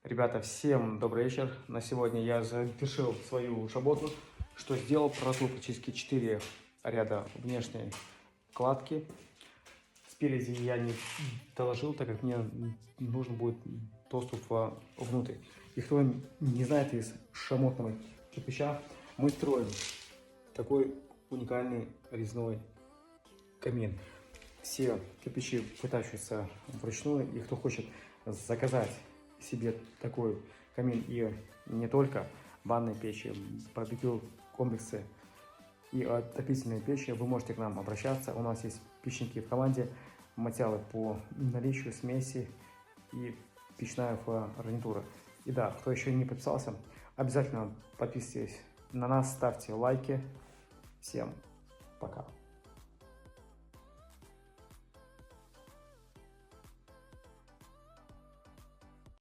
Ребята, всем добрый вечер. На сегодня я завершил свою работу, что сделал, проложил практически 4 ряда внешней кладки. Спереди я не доложил, так как мне нужен будет доступ внутрь. И кто не знает, из шамотного кирпича мы строим такой уникальный резной камин. Все кирпичи вытачиваются вручную, и кто хочет заказать себе такой камин и не только банные печи, барбекю комплексы и отопительные печи, вы можете к нам обращаться. У нас есть печники в команде, материалы по наличию смеси и печная фурнитура. И да, кто еще не подписался, обязательно подписывайтесь на нас, ставьте лайки. Всем пока!